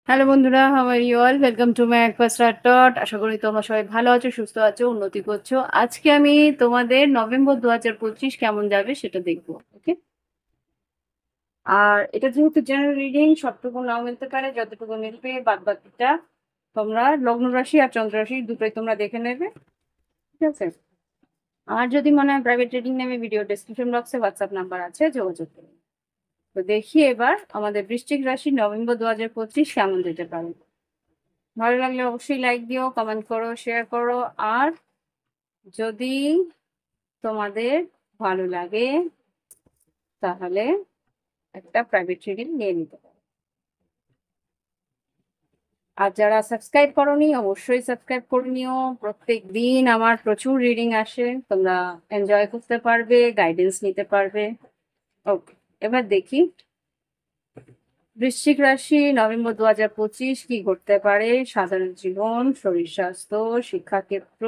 Hello বন্ধুরা, how are you all? Welcome to my একবার star dot. আশা করি তোমরা সবাই ভালো আছো, সুস্থ আছো, উন্নতি করছো। আজকে আমি তোমাদের নভেম্বর ২০২৫ কেমন যাবে সেটা দেখবো। ওকে? আর এটা যেহেতু জেনারেল রিডিং, সবটুকু নাও মিলতে পারে, যতটুকু মিলবে বাদ বাকিটা তোমরা লগ্ন রাশি আর চন্দ্র রাশি দুটোই তোমরা দেখে নেবে। ঠিক আছে? আর যদি মনে হয় প্রাইভেট রিডিং নেবে, ভিডিও ডেসক্রিপশন বক্সে হোয়াটসঅ্যাপ নাম্বার আছে, যোগাযোগ করুন। তো দেখি এবার আমাদের বৃশ্চিক রাশি নভেম্বর ২০২৫ কেমন যেতে পারে। ভালো লাগলে অবশ্যই লাইক দিও, কমেন্ট করো, শেয়ার করো। আর যদি তোমাদের ভালো লাগে তাহলে একটা প্রাইভেট রিডিং নিয়ে নিতে পারো। আর যারা সাবস্ক্রাইব করোনি অবশ্যই সাবস্ক্রাইব করে নিও। প্রত্যেক দিন আমার প্রচুর রিডিং আসে, তোমরা এনজয় করতে পারবে, গাইডেন্স নিতে পারবে। ওকে, এবার দেখি বৃশ্চিক রাশি নভেম্বর ২০২৫ কি ঘটতে পারে। সাধারণ জীবন, শরীর স্বাস্থ্য, শিক্ষাক্ষেত্র,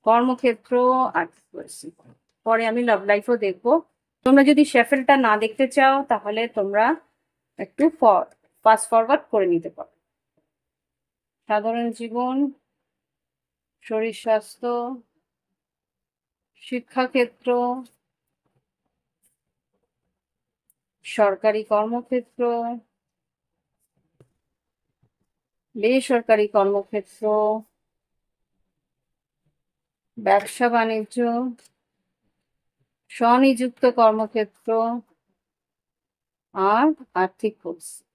কর্মক্ষেত্র, আর্থিক পরিস্থিতি। পরে আমি লাভ লাইফও দেখবো। তোমরা যদি শেফেলটা না দেখতে চাও তাহলে তোমরা একটু ফাস্ট ফরওয়ার্ড করে নিতে পারো। সাধারণ জীবন, শরীর স্বাস্থ্য, শিক্ষাক্ষেত্র, সরকারি কর্মক্ষেত্র, বেসরকারি কর্মক্ষেত্র, ব্যবসা বাণিজ্য, স্বনিযুক্ত কর্মক্ষেত্র আর আর্থিক পরিস্থিতি।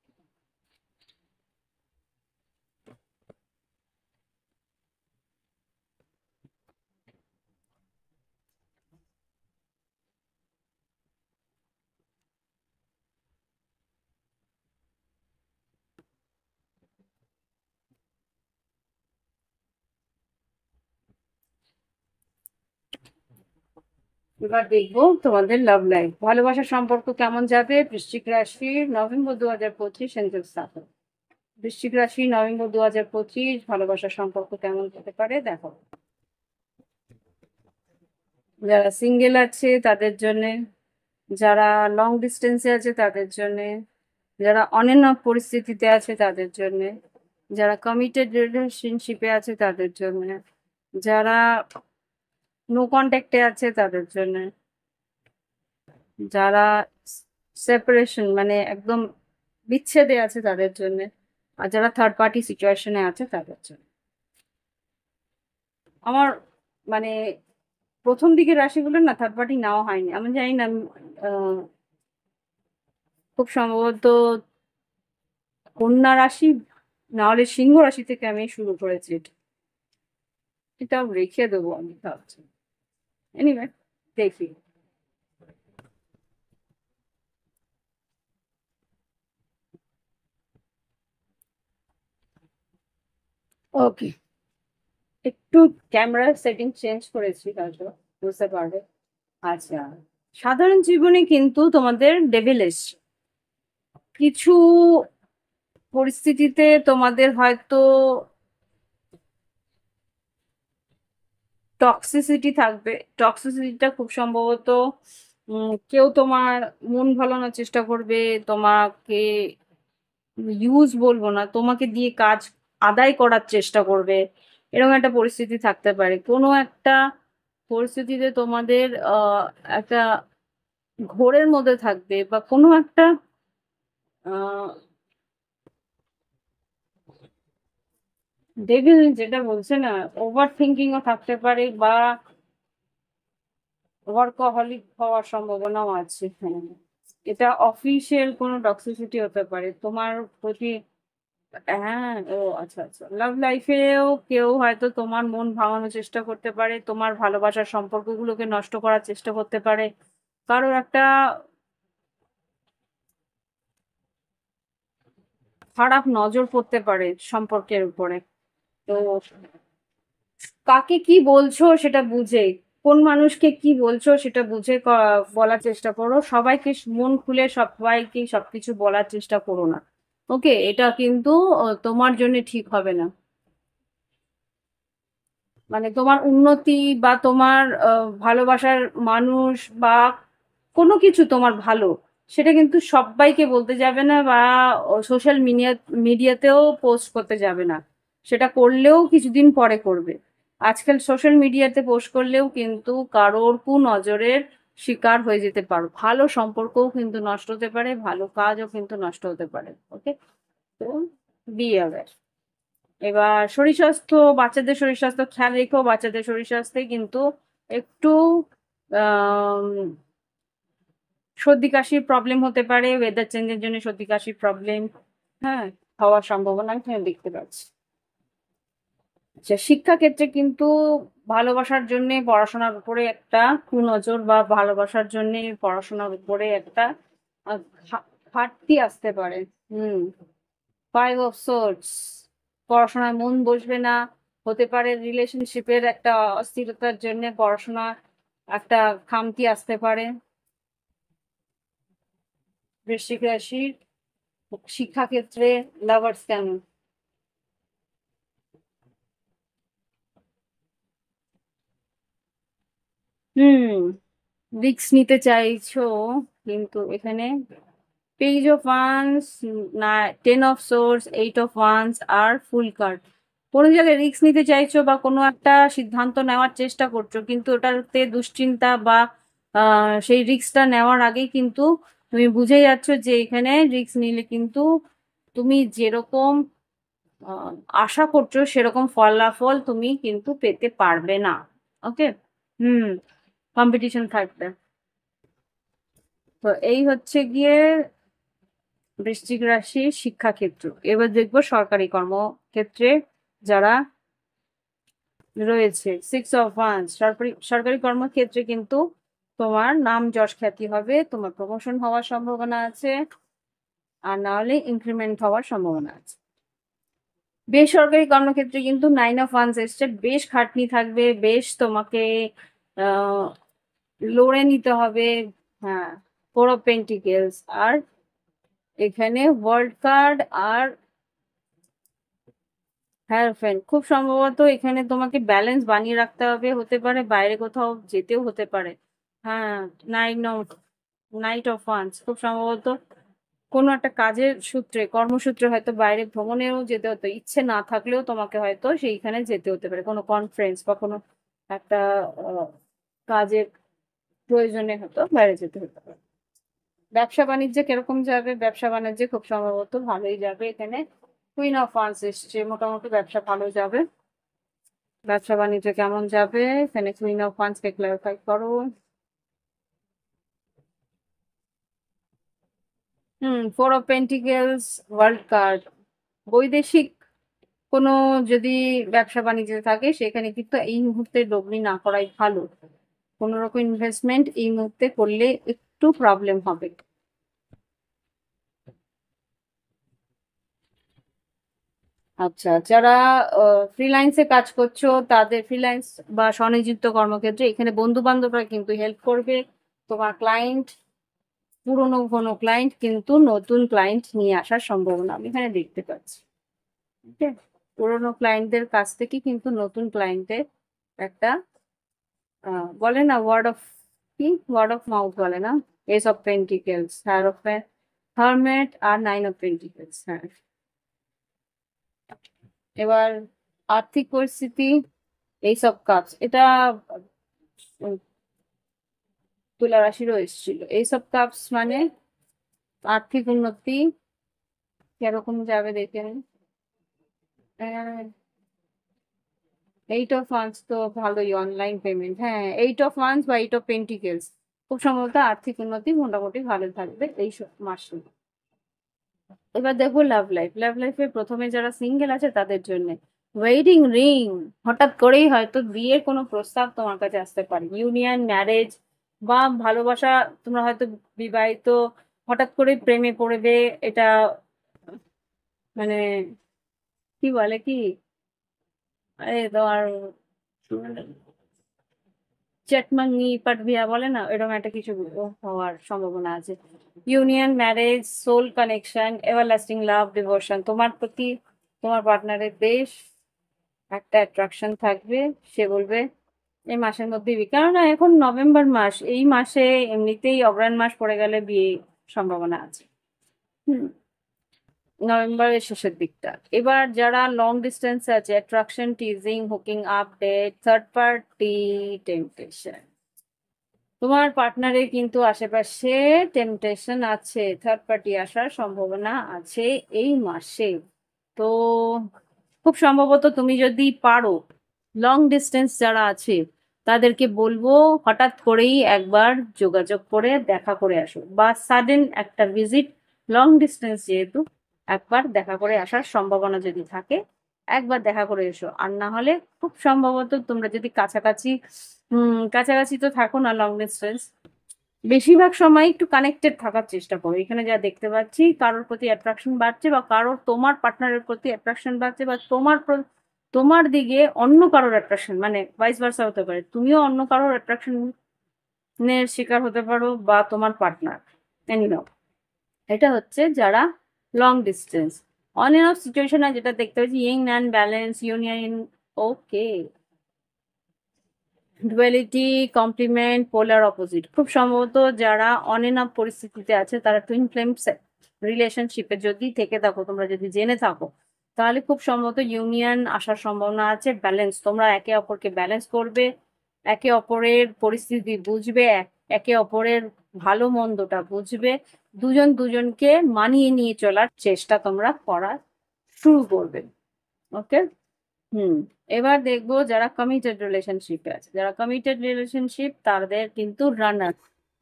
এবার দেখবো তোমাদের লাভ লাইফ, ভালোবাসার সম্পর্ক কেমন যাবে। বৃশ্চিক রাশির নভেম্বর ২০২৫ এঞ্জেল স্থাপন। বৃশ্চিক রাশি নভেম্বর ২০২৫ ভালোবাসার সম্পর্ক কেমন হতে পারে দেখো। যারা সিঙ্গেল আছে তাদের জন্যে, যারা লং ডিস্টেন্সে আছে তাদের জন্যে, যারা অন এন্ড অফ পরিস্থিতিতে আছে তাদের জন্যে, যারা কমিটেড রিলেশনশিপে আছে তাদের জন্যে, যারা নো কন্ট্যাক্টে আছে তাদের জন্যে, যারা সেপারেশন মানে একদম বিচ্ছেদে আছে তাদের জন্য, আর যারা থার্ড পার্টি সিচুয়েশনে আছে তাদের জন্য। আমার মানে প্রথম দিকের রাশিগুলো না থার্ড পার্টি নাও হয়নি, আমি জানি না। আহ, খুব সম্ভবত কন্যা রাশি না হলে সিংহ রাশি থেকে আমি শুরু করেছি এটা। এটাও রেখে দেবো আমি ভাবছি। এনিওয়ে, দেখি। ওকে, একটু ক্যামেরার সেটিং চেঞ্জ করেছি, হয়তো বুঝতে পারবে। আচ্ছা, সাধারণ জীবনে কিন্তু তোমাদের ডেভিল এসছে কিছু পরিস্থিতিতে, তোমাদের হয়তো টক্সিসিটি থাকবে। টক্সিসিটিটা খুব সম্ভবত কেউ তোমার মন ভালোনোর চেষ্টা করবে, তোমাকে ইউজ বলবো না, তোমাকে দিয়ে কাজ আদায় করার চেষ্টা করবে। এরকম একটা পরিস্থিতি থাকতে পারে। কোনো একটা পরিস্থিতিতে তোমাদের একটা ঘোরের মধ্যে থাকবে, বা কোনো একটা আহ ডেভিল যেটা বলছে না, ওভার থিঙ্কিংও থাকতে পারে, বা ওয়ার্কহলিক হওয়ার সম্ভাবনাও আছে। হ্যাঁ, এটা অফিসিয়াল কোনো টক্সিসিটি হতে পারে তোমার প্রতি। হ্যাঁ, ও আচ্ছা আচ্ছা, লাভ লাইফেও কেউ হয়তো তোমার মন ভাঙানোর চেষ্টা করতে পারে, তোমার ভালোবাসার সম্পর্কগুলোকে নষ্ট করার চেষ্টা করতে পারে। কারোর একটা খারাপ নজর পড়তে পারে সম্পর্কের উপরে। তো কাকে কি বলছো সেটা বুঝে, কোন মানুষকে কি বলছো সেটা বুঝে বলার চেষ্টা করো। সবাইকে মন খুলে সবাইকে সবকিছু বলার চেষ্টা করো না। ওকে, এটা কিন্তু তোমার জন্য ঠিক হবে না। মানে তোমার উন্নতি বা তোমার ভালোবাসার মানুষ বা কোনো কিছু তোমার ভালো, সেটা কিন্তু সবাইকে বলতে যাবে না বা সোশ্যাল মিডিয়াতেও পোস্ট করতে যাবে না। সেটা করলেও কিছুদিন পরে করবে। আজকাল সোশ্যাল মিডিয়াতে পোস্ট করলেও কিন্তু কারোর কুনজরের শিকার হয়ে যেতে পারো। ভালো সম্পর্কও কিন্তু নষ্ট হতে পারে, ভালো কাজও কিন্তু নষ্ট হতে পারে। ওকে? তো বি অ্যাওয়্যার। এবার শরীর স্বাস্থ্য, বাচ্চাদের শরীর স্বাস্থ্য খেয়াল রেখো। বাচ্চাদের শরীর স্বাস্থ্যে কিন্তু একটু আম সর্দি কাশির প্রবলেম হতে পারে। ওয়েদার চেঞ্জের জন্য সর্দি কাশির প্রবলেম, হ্যাঁ, হওয়ার সম্ভাবনা এখানে দেখতে পাচ্ছি। আচ্ছা, শিক্ষাক্ষেত্রে কিন্তু ভালোবাসার জন্যে পড়াশোনার উপরে একটা কুনজর বা ভালোবাসার জন্যে পড়াশোনার উপরে একটা আ ঘাটতি আসতে পারে। হুম। 5 অফ সোর্ডস, পড়াশোনায় মন বসবে না। হতে পারে রিলেশনশিপের একটা অস্থিরতার জন্যে পড়াশোনার একটা খামতি আসতে পারে। বৃশ্চিক রাশির শিক্ষাক্ষেত্রে লাভার্স কেমন? হুম, রিস্ক নিতে চাইছো কিন্তু এখানে পেজ অফ ওয়ান্স, না, 10 অফ সোর্স, 8 অফ ওয়ান্স আর ফুল কার্ড। কোনো জায়গায় রিস্ক নিতে চাইছো বা কোনো একটা সিদ্ধান্ত নেওয়ার চেষ্টা করছো, কিন্তু ওটাতে দুশ্চিন্তা বা সেই রিস্কটা নেওয়ার আগেই কিন্তু তুমি বুঝে যাচ্ছ যে এখানে রিস্ক নিলে কিন্তু তুমি যেরকম আহ, আশা করছো সেরকম ফলাফল তুমি কিন্তু পেতে পারবে না। ওকে? হুম, কম্পিটিশন থাকবে। তো এই হচ্ছে গিয়ে বৃশ্চিক রাশির শিক্ষাক্ষেত্র। এবার দেখবো সরকারি কর্মক্ষেত্রে যারা রয়েছে। 6 অফ ওয়ান্স, সরকারি সরকারি কর্মক্ষেত্রে কিন্তু তোমার নাম যশ খ্যাতি হবে, তোমার প্রমোশন হওয়ার সম্ভাবনা আছে, আর না হলে ইনক্রিমেন্ট হওয়ার সম্ভাবনা আছে। বেসরকারি কর্মক্ষেত্রে কিন্তু 9 অফ ওয়ান্স এসছে, বেশ খাটনি থাকবে, বেশ তোমাকে আহ লড়ে নিতে হবে। হ্যাঁ, 4 অফ পেন্টিকেলস, আর এখানে ওয়ার্ল্ড কার্ড আর হ্যাঁ ফ্রেন্ড, খুব সম্ভবত এখানে তোমাকে ব্যালেন্স বানিয়ে রাখতে হবে। হতে পারে বাইরে কোথাও যেতেও হতে পারে। হ্যাঁ, nine of night of wands, খুব সম্ভবত কোনো একটা কাজের সূত্রে, কর্মসূত্রে হয়তো বাইরে ভ্রমণেও যেতে হতো। ইচ্ছে না থাকলেও তোমাকে হয়তো সেইখানে যেতে হতে পারে, কোনো কনফারেন্স বা কোনো একটা কাজের প্রয়োজনে হয়তো বাইরে যেতে হতে পারে। ব্যবসা বাণিজ্যে কিরকম যাবে? ব্যবসা বাণিজ্যে খুব সম্ভবত ভালোই যাবে। এখানে কুইন অফ ওয়ান্স এসছে, মোটামুটি ব্যবসা ভালো যাবে। ব্যবসা বাণিজ্য কেমন যাবে? এখানে queen of wands K clarify করো। 4 অফ পেন্টিকেলস, ওয়ার্ল্ড কার্ড। বৈদেশিক কোনো যদি ব্যবসা বাণিজ্য থাকে সেখানে কিন্তু এই মুহূর্তে লগ্নি না করাই ভালো। কোনো রকম ইনভেস্টমেন্ট এই মুহূর্তে করলে একটু প্রবলেম হবে। আচ্ছা, যারা ফ্রিল্যান্সে কাজ করছো, তাদের ফ্রিল্যান্স বা স্বনিযুক্ত কর্মক্ষেত্রে এখানে বন্ধু বান্ধবরা কিন্তু হেল্প করবে। তোমার ক্লায়েন্ট, পুরনো কোনো ক্লায়েন্ট কিন্তু নতুন ক্লায়েন্ট নিয়ে আসার সম্ভাবনা আমি এখানে দেখতে পাচ্ছি। ওকে? পুরনো ক্লায়েন্টদের কাছ থেকে কিন্তু নতুন ক্লায়েন্টের একটা বলে না ওয়ার্ড অফ, কি ওয়ার্ড অফ মাউথ বলে না? এস অফ পেন্টিকেলস, হারমেট আর 9 অফ পেন্টিকেলস। হ্যাঁ, এবার আর্থিক পরিস্থিতি, এইস অফ কাপস, এটা উম, তুলা রাশিরও এসেছিল। এইস অফ কাপস মানে আর্থিক উন্নতি কিরকম যাবে দেখে নিন। 8 অফ ওয়ান্স তো ভালোই, অনলাইন পেমেন্ট। হ্যাঁ, 8 অফ ওয়ান্স বা 8 অফ পেন্টিকেলস, খুব সম্ভবত আর্থিক উন্নতি মোটামুটি ভালো থাকবে এই মাসে। এবার দেখবো লাভ লাইফ। লাভ লাইফে প্রথমে যারা সিঙ্গেল আছে তাদের জন্য ওয়েডিং রিং, হঠাৎ করেই হয়তো বিয়ের কোনো প্রস্তাব তোমার কাছে আসতে পারে। ইউনিয়ন, ম্যারেজ বা ভালোবাসা, তোমরা হয়তো বিবাহিত, হঠাৎ করে প্রেমে পড়বে। এটা মানে কি বলে কি, তোমার চেটমাঙ্গি পাটভিয়া বলে না, এরকম একটা কিছু হওয়ার সম্ভাবনা আছে। Union, marriage, soul connection, everlasting love, devotion, তোমার প্রতি তোমার পার্টনারের বেশ একটা অ্যাট্রাকশন থাকবে। সে বলবে এই মাসের মধ্যেই বিয়ে, কেননা এখন নভেম্বর মাস, এই মাসে এমনিতেই অগ্রহায়ণ মাস পড়ে গেলে বিয়ে সম্ভাবনা আছে। হুম, নভেম্বরের শেষের দিকটা। এবার যারা লং ডিস্টেন্স আছে, attraction, teasing, hooking up, date, third party temptation. তোমার পার্টনারের কিন্তু আশেপাশে টেম্পটেশন আছে, থার্ড পার্টি আসার সম্ভাবনা আছে এই মাসে। তো খুব সম্ভবত তুমি যদি পারো, লং ডিস্টেন্স যারা আছে তাদেরকে বলবো হঠাৎ করেই একবার যোগাযোগ করে দেখা করে আসো, বা সাডেন একটা ভিজিট, লং ডিস্টেন্স যেহেতু, একবার দেখা করে আসার সম্ভাবনা যদি থাকে একবার দেখা করে এসো। আর না হলে খুব সম্ভবত তোমরা যদি কাছাকাছি কাছাকাছি তো থাকো না, লং ডিস্টেন্স বেশিরভাগ সময় একটু কানেক্টেড থাকার চেষ্টা করো। এখানে যা দেখতে পাচ্ছি কারোর প্রতি অ্যাট্রাকশন বাড়ছে, বা কারোর তোমার পার্টনারের প্রতি অ্যাট্রাকশন বাড়ছে, বা তোমার দিকে অন্য কারোর অ্যাট্রাকশন, মানে ভাইস ভার্সা হতে পারে, তুমিও অন্য কারোর অ্যাট্রাকশনের শিকার হতে পারো, বা তোমার পার্টনার। এনিহাউ, এটা হচ্ছে যারা long distance. On and off সিচুয়েশনে যেটা দেখতে পাচ্ছি, yin and balance, union, okay, duality, complement, polar opposite. খুব সম্ভবত যারা অন এন্ড অফ পরিস্থিতিতে আছে তারা টুইন ফ্লেম রিলেশনশিপে যদি থেকে থাকো, তোমরা যদি জেনে থাকো, তাহলে খুব সম্ভবত ইউনিয়ন আসার সম্ভাবনা আছে। ব্যালেন্স, তোমরা একে অপরকে ব্যালেন্স করবে, একে অপরের পরিস্থিতি বুঝবে, একে অপরের ভালো মন্দটা বুঝবে, দুজন দুজনকে মানিয়ে নিয়ে চলার চেষ্টা তোমরা করা শুরু করবে। ওকে। এবার দেখবো যারা কমিটেড রিলেশনশিপে আছে। যারা কমিটেড রিলেশনশিপ তাদের কিন্তু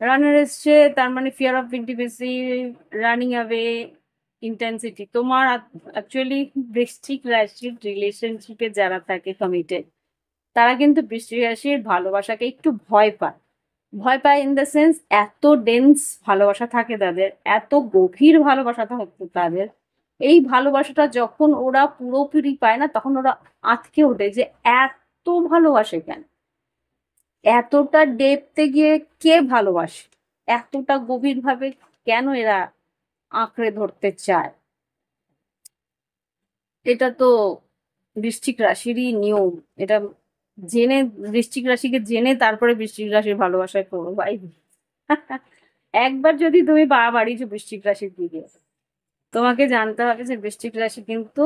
রানার এসছে, তার মানে fear of intimacy, running away, intensity. তোমার অ্যাকচুয়ালি বৃশ্চিক রাশির রিলেশনশিপে যারা থাকে কমিটেড, তারা কিন্তু বৃশ্চিক রাশির ভালোবাসাকে একটু ভয় পায়। ভয় পায় ইন দ্য সেন্স, এত ডেন্স ভালোবাসা থাকে তাদের, এত গভীর ভালোবাসা থাকে তাদের। এই ভালোবাসাটা যখন ওরা পুরোপুরি পায় না, তখন ওরা আঁতকে ওঠে যে এত ভালোবাসে কেন, এতটা ডেপতে গিয়ে কে ভালোবাসে, এতটা গভীর ভাবে কেন এরা আঁকড়ে ধরতে চায়। এটা তো বৃশ্চিক রাশিরই নিয়ম। এটা জেনে, বৃশ্চিক রাশিকে জেনে তারপরে বৃশ্চিক রাশির ভালোবাসায় করো ভাই। একবার যদি তুমি পা বাড়িয়েছো বৃশ্চিক রাশির দিকে, তোমাকে জানতে হবে যে বৃশ্চিক রাশি কিন্তু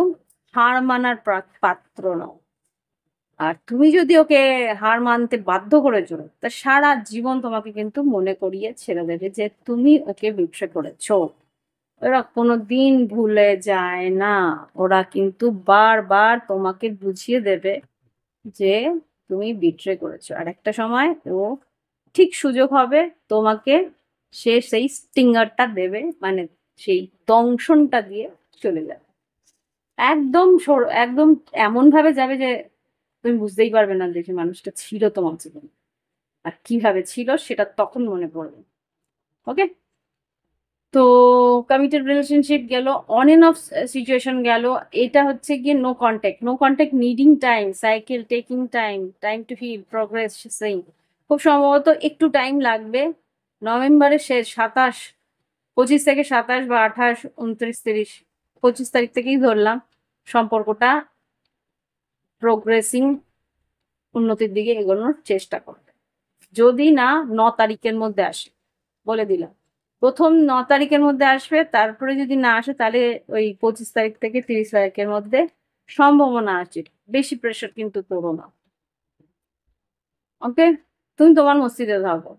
হার মানার পাত্র নও। আর তুমি যদি ওকে হার মানতে বাধ্য করেছো, তা সারা জীবন তোমাকে কিন্তু মনে করিয়ে ছেড়ে দেবে যে তুমি ওকে বিট্রে করেছো। ওরা কোনোদিন ভুলে যায় না। ওরা কিন্তু বারবার তোমাকে বুঝিয়ে দেবে যে তুমি বিট্রে করেছো। আর একটা সময় ও ঠিক সুযোগ হবে তোমাকে, সে সেই স্টিঙ্গারটা দেবে, মানে সেই দংশনটা দিয়ে চলে যাবে। একদম একদম এমন ভাবে যাবে যে তুমি বুঝতেই পারবে না যে মানুষটা ছিল তোমার জীবনে, আর কিভাবে ছিল সেটা তখন মনে পড়বে। ওকে। তো কমিটেড রিলেশনশিপ গেল, অন এন্ড অফ সিচুয়েশন গেল। এটা হচ্ছে গিয়ে no contact, no contact, needing time, cycle, taking time, time to heal, progress সেই। খুব সম্ভবত একটু টাইম লাগবে। নভেম্বরের শেষ 27, 25 থেকে 27 বা 28, 29, 30, 25 তারিখ থেকেই ধরলাম সম্পর্কটা প্রোগ্রেসিং, উন্নতির দিকে এগোনোর চেষ্টা করবে। যদি না 9 তারিখের মধ্যে আসে, বলে দিলাম, প্রথম 9 তারিখের মধ্যে আসবে, তারপরে যদি না আসে তাহলে ওই 25 তারিখ থেকে 30 তারিখের মধ্যে সম্ভাবনা আছে। বেশি প্রেশার কিন্তু করো না। ওকে, তুমি তোমার মস্তিতে থাকো।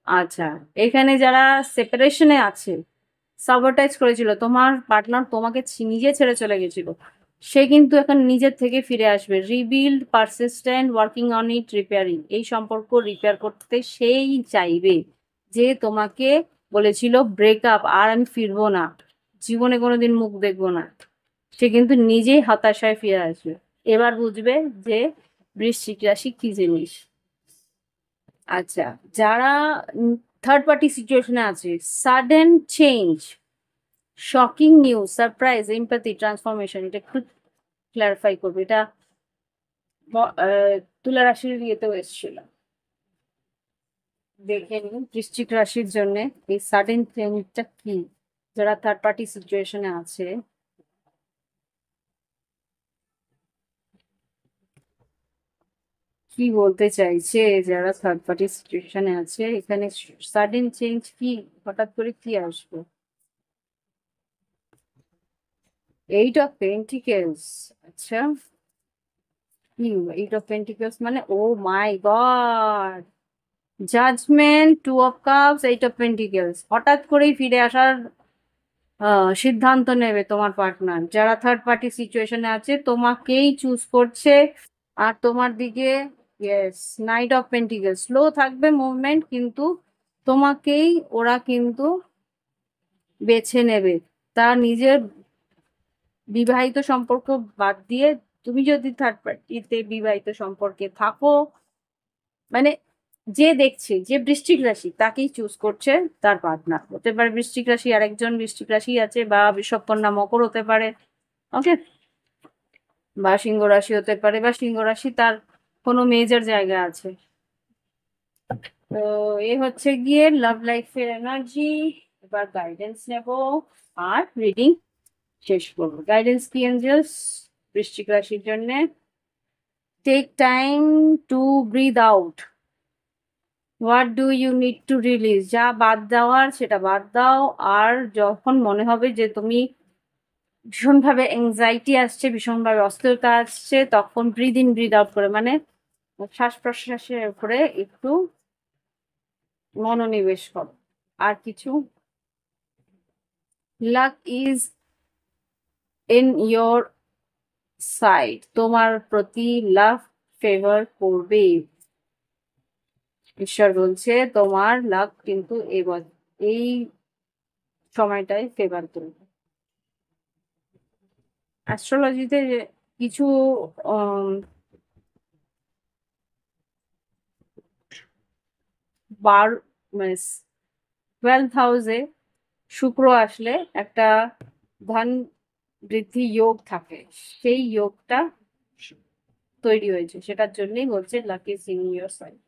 আচ্ছা, এখানে যারা সেপারেশনে আছে, সাবটাইজ করেছিল, তোমার পার্টনার তোমাকে নিজে ছেড়ে চলে গেছিল, সে কিন্তু এখন নিজের থেকে ফিরে আসবে। Rebuild, persistent, working on it, repairing. এই সম্পর্ক রিপেয়ার করতে সেই চাইবে যে তোমাকে বলেছিল ব্রেকআপ, আর আমি ফিরবো না, জীবনে কোনোদিন মুখ দেখবো না। সে কিন্তু নিজেই হতাশায় ফিরে আসবে। এবার বুঝবে যে বৃশ্চিক রাশি কি জিনিস। আচ্ছা, যারা থার্ড পার্টি সিচুয়েশনে আছে, sudden change, shocking news, surprise, empathy, transformation, এটা একটু ক্লারিফাই করবে। এটা তুলা রাশির ইয়েতেও এসেছিল। দেখে নিন বৃশ্চিক রাশির জন্য এই সাডেন চেঞ্জটা কি, যারা থার্ড পার্টি সিচুয়েশনে আছে। কি বলতে চাইছে যারা থার্ড পার্টি সিচুয়েশনে আছে, এখানে সাডেন চেঞ্জ কি, হঠাৎ করে কি আসবে? Eight of pentacles. আচ্ছা, কি এইট অফ পেন্টিকেলস মানে? Oh my god, judgement, two of cups, eight of pentacles. হঠাৎ করেই ফিরে আসার সিদ্ধান্ত নেবে তোমার পার্টনার। যারা থার্ড পার্টি সিচুয়েশনে আছে তোমাকেই চুজ করছে, আর তোমার দিকে yes, night of pentacles. Slow থাকবে মুভমেন্ট, কিন্তু তোমাকেই ওরা কিন্তু বেছে নেবে। তার নিজের বিবাহিত সম্পর্ক বাদ দিয়ে, তুমি যদি থার্ড পার্টিতে বিবাহিত সম্পর্কে থাকো, মানে যে দেখছে, যে বৃশ্চিক রাশি তাকেই চুজ করছে তার পার্টনার। হতে পারে বৃশ্চিক রাশি, আরেকজন বৃশ্চিক রাশি আছে, বা বিষবকন্যা মকর হতে পারে, ওকে, বা সিংহ রাশি হতে পারে, বা সিংহ রাশি তার কোনো মেজর জায়গা আছে। তো এ হচ্ছে গিয়ে লাভ লাইফের এনার্জি। এবার গাইডেন্স নেব আর রিডিং শেষ করবো। গাইডেন্স কি এঞ্জেলস বৃশ্চিক রাশির জন্য? Take time to breathe out. What do you need to release? যা বাদ দেওয়ার সেটা বাদ দাও। আর যখন মনে হবে যে তুমি ভীষণভাবে এংজাইটি আসছে, ভীষণভাবে অস্থিরতা আসছে, তখন ব্রিথ ইন ব্রিথ আউট করে, মানে শ্বাস প্রশ্বাসের উপরে একটু মনোনিবেশ করো। আর কিছু? Lakh is in your side. তোমার প্রতি লাভ ফেভার করবে। ঈশ্বর বলছে তোমার লাক কিন্তু এই সময়টায় ফেভার করবে। অ্যাস্ট্রোলজিতে কিছু উম, বার মানে 12th হাউসে শুক্র আসলে একটা ধন বৃদ্ধি যোগ থাকে, সেই যোগটা তৈরি হয়েছে। সেটার জন্যই বলছে luck is in your side.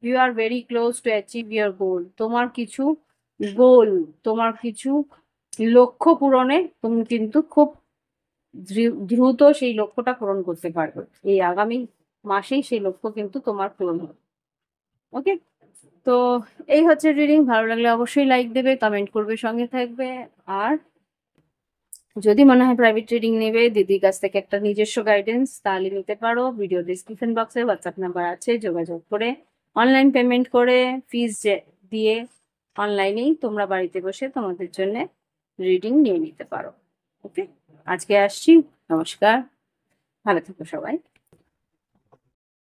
You are very close to achieve your goal. তোমার কিছু গোল, তোমার কিছু লক্ষ্য পূরণে তুমি কিন্তু খুব দ্রুত সেই লক্ষ্যটা পূরণ করতে পারবে। এই আগামী মাসেই সেই লক্ষ্য কিন্তু তোমার পূরণ হবে। ওকে, তো এই হচ্ছে রিডিং। ভালো লাগলে অবশ্যই লাইক দেবে, কমেন্ট করবে, সঙ্গে থাকবে। আর যদি মনে হয় প্রাইভেট রিডিং নেবে দিদির কাছ থেকে একটা নিজস্ব গাইডেন্স, তাহলে নিতে পারো। ভিডিও ডিসক্রিপশন বক্সে হোয়াটসঅ্যাপ নাম্বার আছে, যোগাযোগ করে অনলাইন পেমেন্ট করে ফিস দিয়ে অনলাইনেই তোমরা বাড়িতে বসে তোমাদের জন্য রিডিং নিয়ে নিতে পারো। ওকে, আজকে আসছি। নমস্কার, ভালো থেকো সবাই।